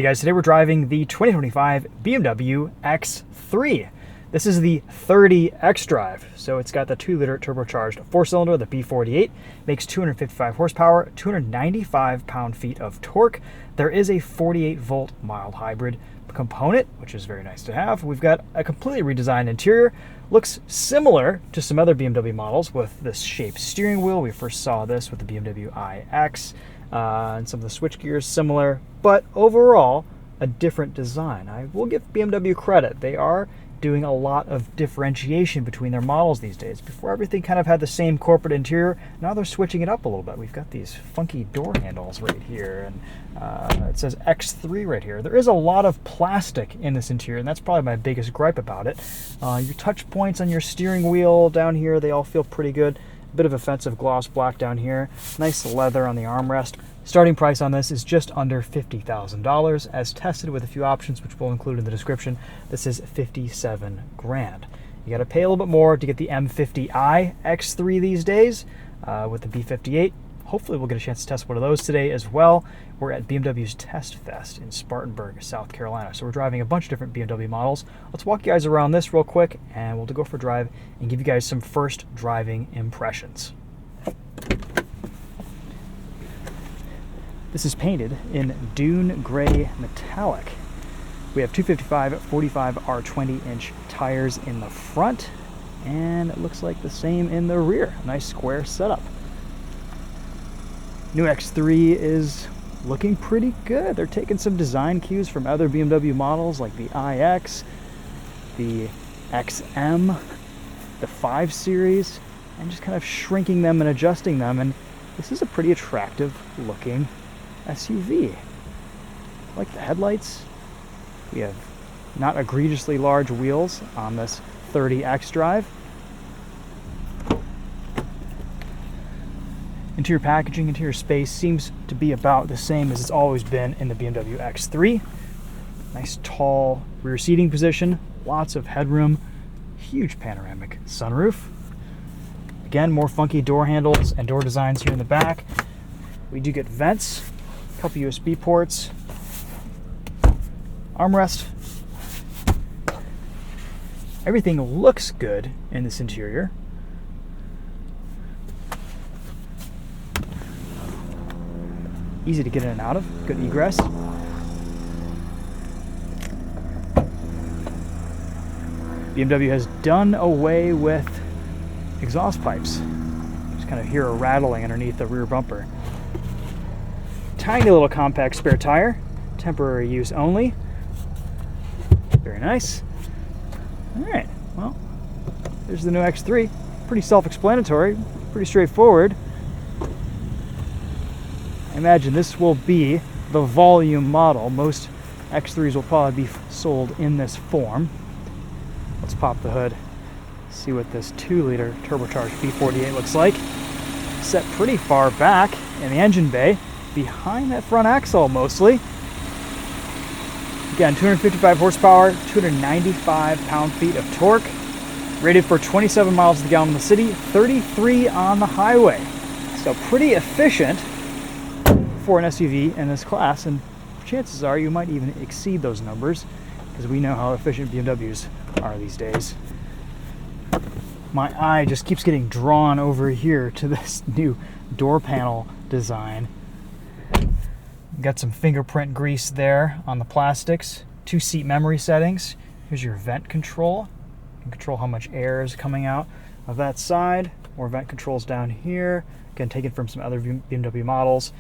Hey guys, today we're driving the 2025 BMW X3. This is the 30 xDrive, so it's got the 2-liter turbocharged 4-cylinder, the B48, makes 255 horsepower, 295 pound-feet of torque. There is a 48-volt mild hybrid component, which is very nice to have. We've got a completely redesigned interior. Looks similar to some other BMW models with this shaped steering wheel. We first saw this with the BMW iX, and some of the switch gears similar, but overall a different design. I will give BMW credit. They are doing a lot of differentiation between their models these days. Before, everything kind of had the same corporate interior. Now they're switching it up a little bit. We've got these funky door handles right here, and it says X3 right here. There is a lot of plastic in this interior, and that's probably my biggest gripe about it. Your touch points on your steering wheel down here, they all feel pretty good. A bit of offensive gloss black down here. Nice leather on the armrest. Starting price on this is just under $50,000, as tested with a few options, which we'll include in the description. This is 57 grand. You got to pay a little bit more to get the M50i X3 these days with the B58. Hopefully we'll get a chance to test one of those today as well. We're at BMW's Test Fest in Spartanburg, South Carolina. So we're driving a bunch of different BMW models. Let's walk you guys around this real quick, and we'll go for a drive and give you guys some first driving impressions. This is painted in Dune Gray Metallic. We have 255/45 R20-inch tires in the front, and it looks like the same in the rear. Nice square setup. New X3 is looking pretty good. They're taking some design cues from other BMW models like the iX, the XM, the 5 Series, and just kind of shrinking them and adjusting them, and this is a pretty attractive looking SUV. I like the headlights. We have not egregiously large wheels on this 30 xDrive. Interior packaging, interior space seems to be about the same as it's always been in the BMW X3. Nice tall rear seating position, lots of headroom, huge panoramic sunroof. Again, more funky door handles and door designs here in the back. We do get vents, a couple USB ports, armrest. Everything looks good in this interior. Easy to get in and out of, good egress. BMW has done away with exhaust pipes. Just kind of hear a rattling underneath the rear bumper. Tiny little compact spare tire, temporary use only. Very nice. All right, well, there's the new X3. Pretty self-explanatory, pretty straightforward. I imagine this will be the volume model. Most X3s will probably be sold in this form. Let's pop the hood, see what this 2-liter turbocharged B48 looks like. Set pretty far back in the engine bay, behind that front axle mostly. Again, 255 horsepower, 295 pound-feet of torque. Rated for 27 miles to the gallon in the city, 33 on the highway. So pretty efficient for an SUV in this class, and chances are you might even exceed those numbers, because we know how efficient BMWs are these days. My eye just keeps getting drawn over here to this new door panel design. Got some fingerprint grease there on the plastics. 2 seat memory settings. Here's your vent control. You can control how much air is coming out of that side. More vent controls down here. Again, taken from some other BMW models.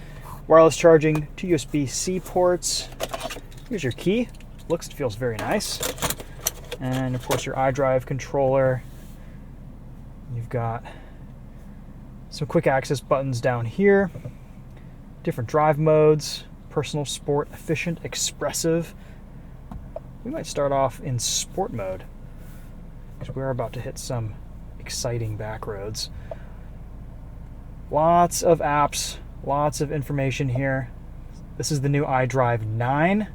Wireless charging, 2 USB-C ports. Here's your key. Looks and feels very nice. And of course your iDrive controller. You've got some quick access buttons down here. Different drive modes, personal, sport, efficient, expressive. We might start off in sport mode, because we're about to hit some exciting back roads. Lots of apps. Lots of information here. This is the new iDrive 9.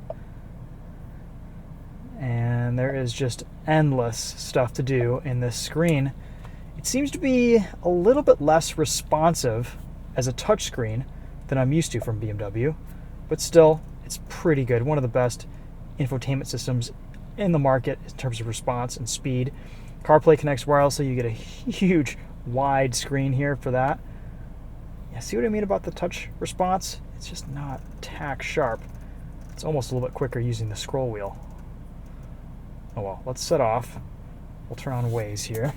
And there is just endless stuff to do in this screen. It seems to be a little bit less responsive as a touchscreen than I'm used to from BMW, but still It's pretty good. One of the best infotainment systems in the market in terms of response and speed. CarPlay connects wirelessly. You get a huge wide screen here for that. Yeah, see what I mean about the touch response? It's just not tack sharp. It's almost a little bit quicker using the scroll wheel. Oh well, let's set off. We'll turn on Waze here.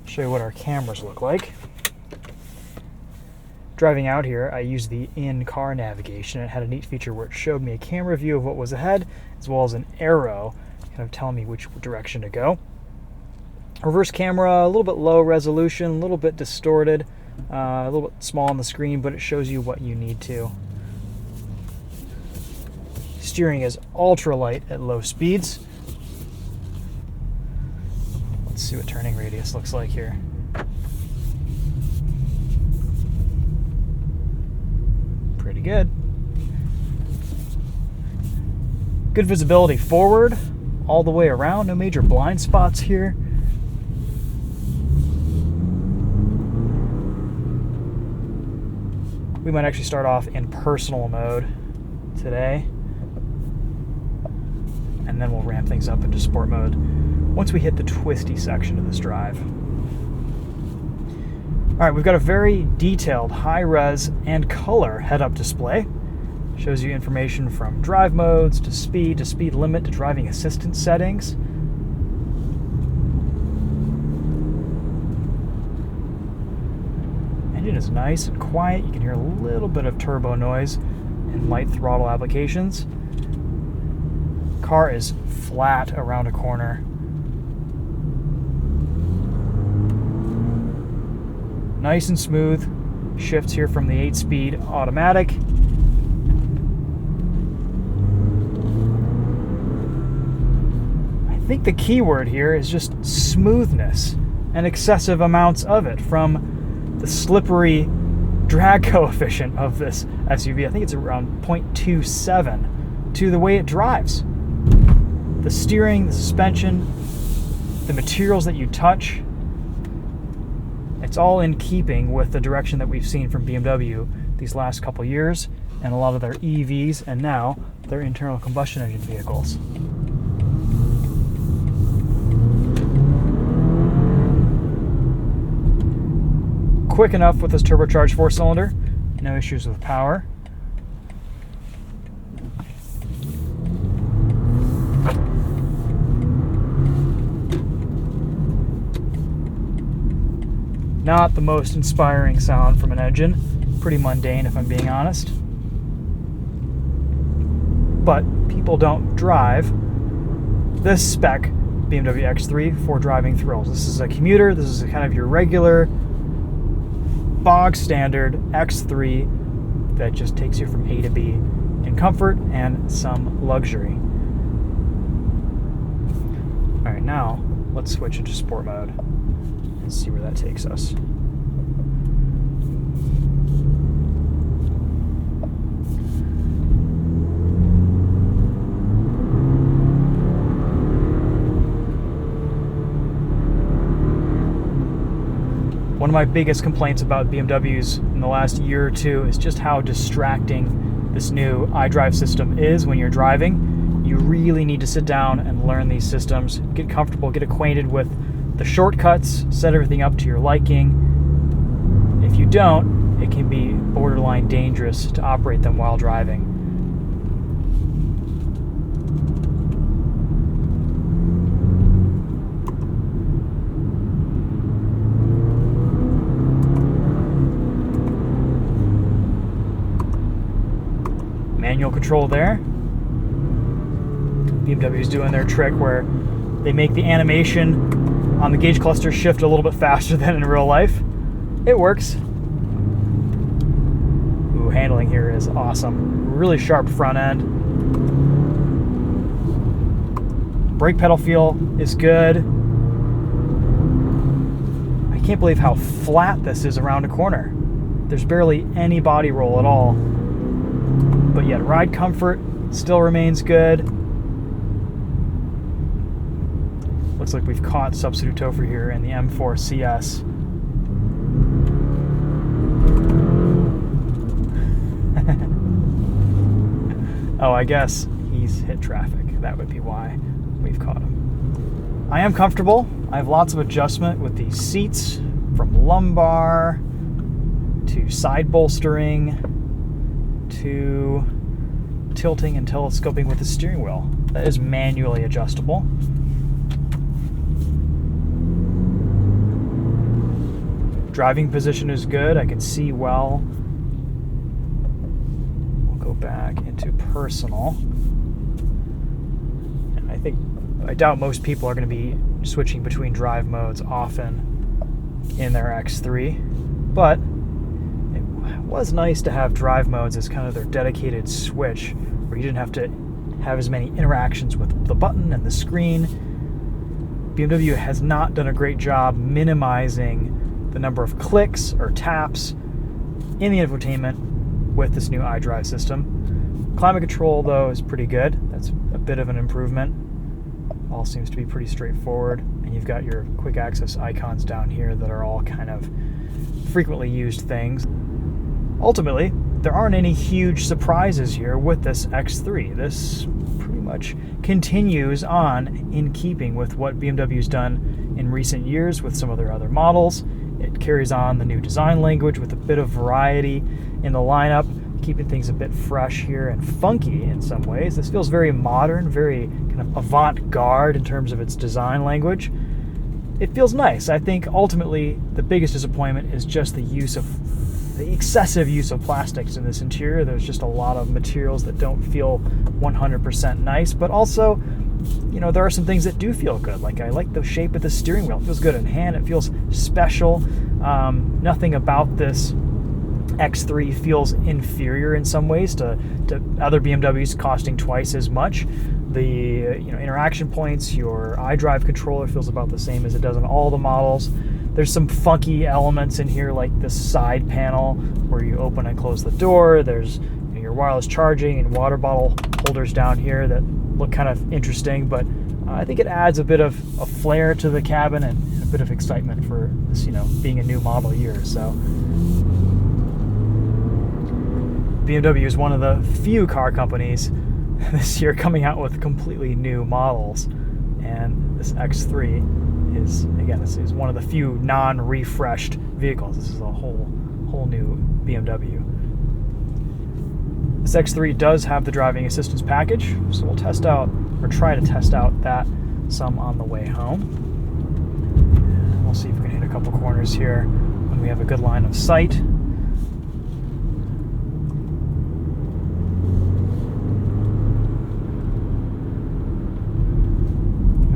Show you what our cameras look like. Driving out here, I used the in-car navigation. It had a neat feature where it showed me a camera view of what was ahead, as well as an arrow kind of telling me which direction to go. Reverse camera, a little bit low resolution, a little bit distorted, a little bit small on the screen, but it shows you what you need to. Steering is ultra light at low speeds. Let's see what turning radius looks like here. Pretty good. Good visibility forward, all the way around, no major blind spots here. We might actually start off in personal mode today, and then we'll ramp things up into sport mode once we hit the twisty section of this drive. All right, we've got a very detailed high-res and color head-up display. Shows you information from drive modes to speed limit to driving assistance settings. Engine is nice and quiet. You can hear a little bit of turbo noise in light throttle applications. Car is flat around a corner. Nice and smooth. Shifts here from the 8-speed automatic. I think the key word here is just smoothness and excessive amounts of it, from the slippery drag coefficient of this SUV. I think it's around 0.27 to the way it drives. The steering, the suspension, the materials that you touch, it's all in keeping with the direction that we've seen from BMW these last couple years, and a lot of their EVs, and now their internal combustion engine vehicles. Quick enough with this turbocharged 4-cylinder, no issues with power. Not the most inspiring sound from an engine. Pretty mundane, if I'm being honest. But people don't drive this spec BMW X3 for driving thrills. This is a commuter. This is kind of your regular, bog standard X3 that just takes you from A to B in comfort and some luxury. All right, now let's switch into sport mode and see where that takes us. One of my biggest complaints about BMWs in the last year or two is just how distracting this new iDrive system is when you're driving. You really need to sit down and learn these systems, get comfortable, get acquainted with the shortcuts, set everything up to your liking. If you don't, it can be borderline dangerous to operate them while driving. Manual control there. BMW's doing their trick where they make the animation on the gauge cluster shift a little bit faster than in real life. It works. Ooh, handling here is awesome. Really sharp front end. Brake pedal feel is good. I can't believe how flat this is around a corner. There's barely any body roll at all. But yet ride comfort still remains good. Looks like we've caught substitute TOFR here in the M4 CS. Oh, I guess he's hit traffic. That would be why we've caught him. I am comfortable. I have lots of adjustment with these seats, from lumbar to side bolstering to tilting and telescoping with the steering wheel. That is manually adjustable. Driving position is good. I can see well. We'll go back into personal. And I doubt most people are going to be switching between drive modes often in their X3, but it was nice to have drive modes as kind of their dedicated switch, where you didn't have to have as many interactions with the button and the screen. BMW has not done a great job minimizing the number of clicks or taps in the infotainment with this new iDrive system. Climate control, though, is pretty good. That's a bit of an improvement. All seems to be pretty straightforward. And you've got your quick access icons down here that are all kind of frequently used things. Ultimately, there aren't any huge surprises here with this X3. This pretty much continues on in keeping with what BMW's done in recent years with some of their other models. It carries on the new design language with a bit of variety in the lineup, keeping things a bit fresh here and funky in some ways. This feels very modern, very kind of avant-garde in terms of its design language. It feels nice. I think ultimately the biggest disappointment is just the excessive use of plastics in this interior. There's just a lot of materials that don't feel 100% nice, but also, you know, there are some things that do feel good. Like, I like the shape of the steering wheel. It feels good in hand. It feels special. Nothing about this X3 feels inferior in some ways to other BMWs costing twice as much. The interaction points, your iDrive controller feels about the same as it does in all the models. There's some funky elements in here, like this side panel where you open and close the door. There's your wireless charging and water bottle holders down here that look kind of interesting, but I think it adds a bit of a flair to the cabin and a bit of excitement for this, being a new model year. So BMW is one of the few car companies this year coming out with completely new models, and this X3 is, again, this is one of the few non-refreshed vehicles. This is a whole new BMW. This X3 does have the driving assistance package, so we'll try to test out that some on the way home. And we'll see if we can hit a couple corners here when we have a good line of sight.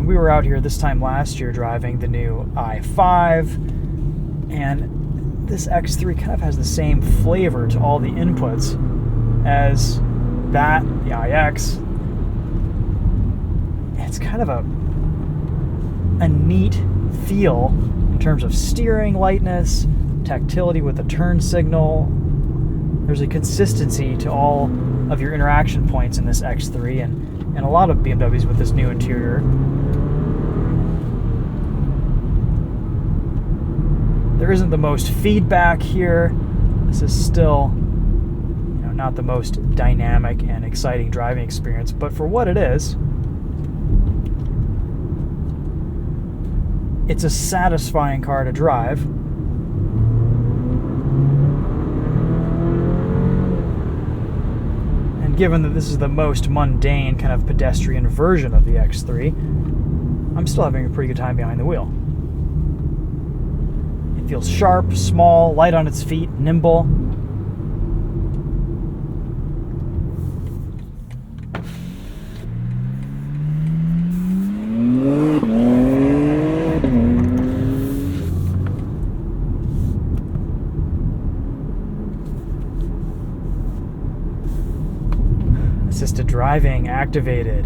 We were out here this time last year driving the new i5, and this X3 kind of has the same flavor to all the inputs as that, the iX. It's kind of a neat feel in terms of steering lightness, tactility with the turn signal. There's a consistency to all of your interaction points in this X3 and a lot of BMWs with this new interior. There isn't the most feedback here. This is still, not the most dynamic and exciting driving experience, but for what it is, it's a satisfying car to drive. And given that this is the most mundane kind of pedestrian version of the X3, I'm still having a pretty good time behind the wheel. It feels sharp, small, light on its feet, nimble. Assisted driving activated.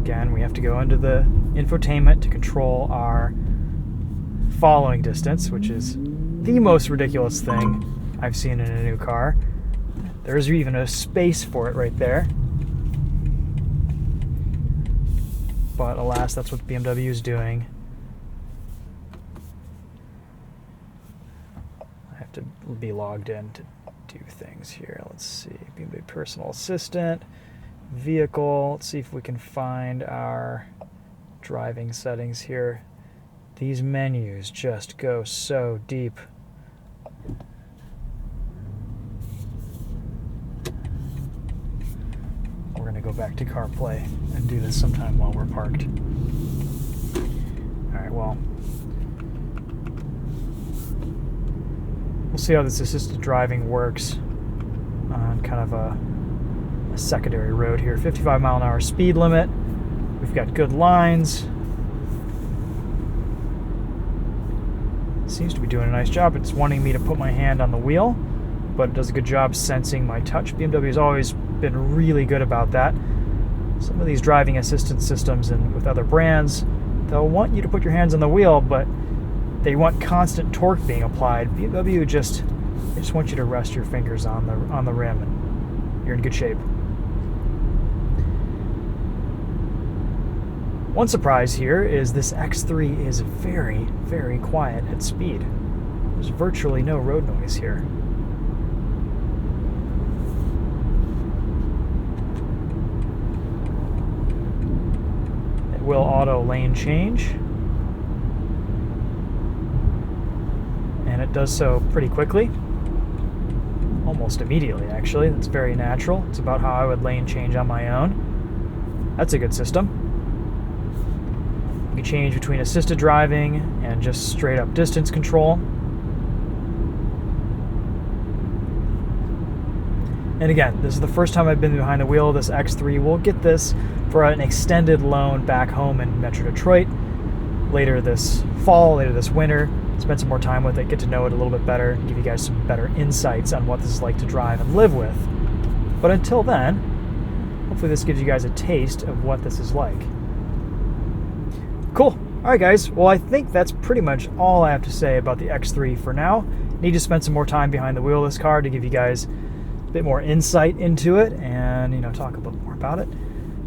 Again, we have to go into the infotainment to control our following distance, which is the most ridiculous thing I've seen in a new car. There's even a space for it right there. But alas, that's what BMW is doing. I have to be logged in to do things here. Let's see, BMW Personal Assistant, Vehicle. Let's see if we can find our driving settings here. These menus just go so deep. We're going to go back to CarPlay and do this sometime while we're parked. All right, well, we'll see how this assisted driving works on kind of a secondary road here. 55-mile-an-hour speed limit. We've got good lines. Seems to be doing a nice job. It's wanting me to put my hand on the wheel, but it does a good job sensing my touch. BMW has always been really good about that. Some of these driving assistance systems and with other brands, they'll want you to put your hands on the wheel, but they want constant torque being applied. BMW they just want you to rest your fingers on the rim, and you're in good shape. One surprise here is this X3 is very, very quiet at speed. There's virtually no road noise here. It will auto lane change. And it does so pretty quickly. Almost immediately, actually. That's very natural. It's about how I would lane change on my own. That's a good system. You can change between assisted driving and just straight up distance control. And again, this is the first time I've been behind the wheel of this X3. We'll get this for an extended loan back home in Metro Detroit later this fall, later this winter. Spend some more time with it, get to know it a little bit better, give you guys some better insights on what this is like to drive and live with. But until then, hopefully this gives you guys a taste of what this is like. Cool. All right, guys. Well, I think that's pretty much all I have to say about the X3 for now. Need to spend some more time behind the wheel of this car to give you guys a bit more insight into it and, talk a bit more about it.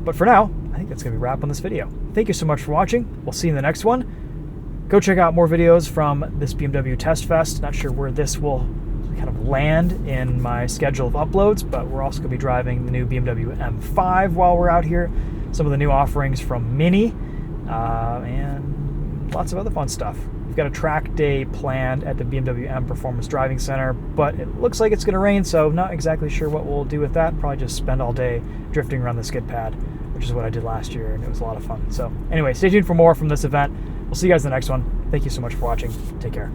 But for now, I think that's going to be a wrap on this video. Thank you so much for watching. We'll see you in the next one. Go check out more videos from this BMW Test Fest. Not sure where this will kind of land in my schedule of uploads, but we're also going to be driving the new BMW M5 while we're out here. Some of the new offerings from Mini. And lots of other fun stuff. We've got a track day planned at the BMW M Performance Driving Center, but it looks like it's going to rain, so not exactly sure what we'll do with that. Probably just spend all day drifting around the skid pad, which is what I did last year, and it was a lot of fun. So anyway, stay tuned for more from this event. We'll see you guys in the next one. Thank you so much for watching. Take care.